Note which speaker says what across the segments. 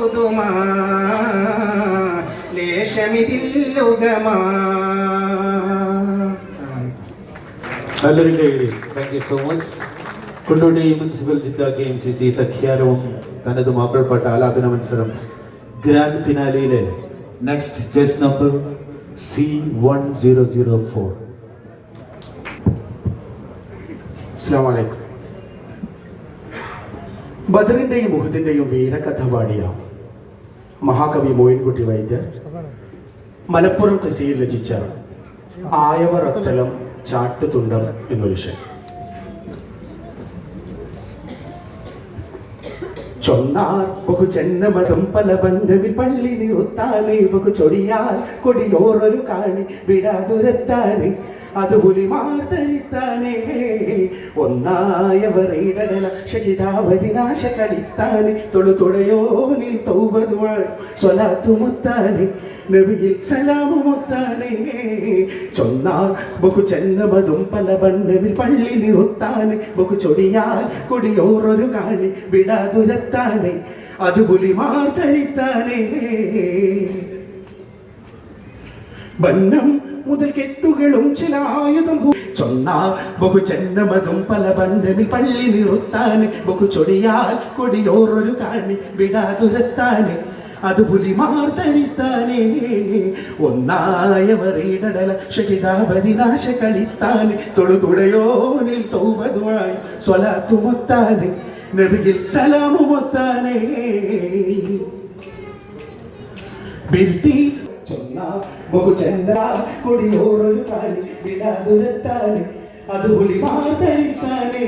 Speaker 1: പുതുമാ ലേശമിതില്ലുകമാ.
Speaker 2: നല്ലൊരു കൈയ്യടി. Thank you so much. Kondotty municipal ജില്ലാ KMCC തഖ്യാരവും തനത് മാപ്പിളപ്പാട്ട് ആലാപന മത്സരം ഗ്രാൻഡ് ഫിനാലിയിലെ നെക്സ്റ്റ് ചെസ് നമ്പർ C1004.
Speaker 3: അസ്സലാമു അലൈക്കും. ബദറിന്റെയും ഉഹദിന്റെയും വീരകഥ പാടിയ മഹാകവി മോയിൻകുട്ടി വൈദ്യർ മലപ്പുറം കൃഷിയിൽ രചിച്ച ആയവർ അത്തലം ചാട്ടുതുണ്ടം എന്നൊരു വിഷയം. ചൊന്നാർ ബഹു ജന്മതം പല ബന്ധമിൽ പള്ളി നിറുത്താനേ ബഹു ചൊടിയാൽ കൊടിയോറൊരു കാണി വിടാതുരത്താനേ അത് പുലിമാർത്തരിത്താനേ ഒന്നായവർ ഇടടല ഷഹിദാവതിനാശ കളിത്താനേ തൊഴുതുടയോനിൽ തൗബതുമായി സ്വലാത്തുമൊത്താനേ നബിയിൽ സലാമുമൊത്താനേ ചൊന്നാൽ ബഹു ജന്മതും പല ബന്ധമിൽ പള്ളി നിറുത്താനേ ബഹു ചൊടിയാൽ കൊടിയോറൊരു കാണി വിടാതുരത്താനേ അത് പുലിമാർത്തരിത്താനേ ബന്നം മുതൽ കെട്ടുകളും ചില ആയുധം ചൊന്നാൽ ബഹു ജന്മതും പല ബന്ധമിൽ പള്ളി നിറുത്താനേ ബഹു ചൊടിയാൽ കൊടിയോറൊരു കാണി വിടാതുരത്താനേ അത് പുലിമാർത്തരിത്താനേ ഒന്നായവർ ഇടടല ഷഹിദാവതിനാശ കളിത്താനേ തൊഴുതുടയോനിൽ തൗബതുമായി സ്വലാത്തുമൊത്താനേ നബിയിൽ സലാമുമൊത്താനേ ബിർത്തി കൊടിയോറൊരു കാണി വിടാതുരത്താനേ അത് പുലിമാർത്തരിത്താനേ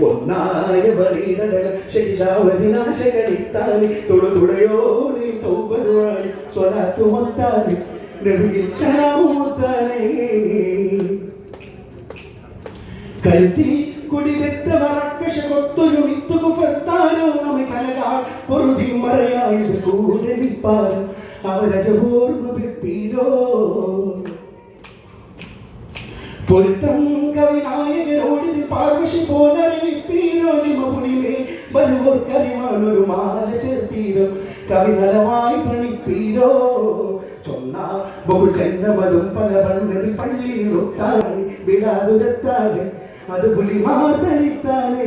Speaker 3: ഒന്നായവർ ഇടടല ഷഹിദാവതിനാശ കളിത്താനേ തൊഴുതുടയോനിൽ തൗബതുമായി സ്വലാത്തുമൊത്താനേ നബിയിൽ സലാമുമൊത്താനേ കരുത്തി കൊടിവെത്ത വറക്കശ കൊത്തൊരു വിത്തുകു ഫർത്താനോ നമ്മെ കലകാൾ പൊറുതി മറയായത് കൂടെ വിപ്പാനോ അവരജപൂർവ വ്യക്തിയിലോ പൊരുത്തം കവി നായകരോടിൽ പാർവശി പോലറിയിപ്പീരോ നിമപുണിമേ വരുവോർക്കറിയാനൊരു മാല ചേർപ്പീരോ കവി നലമായി പണിപ്പീരോ ചൊന്നാ ബഹു ജന്മതും പല ബന്ധമിൽ പള്ളി നിറുത്താനേ വിടാതുരത്താനേ അത് പുലിമാർത്തരിത്താനേ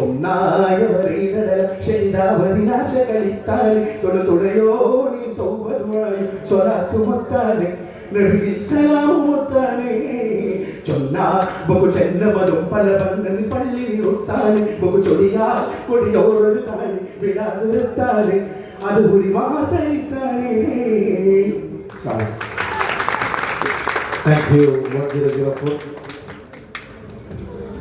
Speaker 3: ഒന്നായവർ ഇടടല ഷഹിദാവതിനാശ കളിത്താനേ തൊഴുതുടയോനിൽ തൗബതുമായി സ്വലാത്തുമൊത്താനേ നബിയിൽ സലാമുമൊത്താനേ ചൊന്നാ ബഹു ജന്മതും പല ബന്ധമിൽ പള്ളി നിറുത്താനേ ബഹു ചൊടിയാൽ കൊടിയോറൊരു കാണി വിടാതുരത്താനേ അത് പുലിമാർത്തരിത്താനേ.
Speaker 2: Thank you. 1004.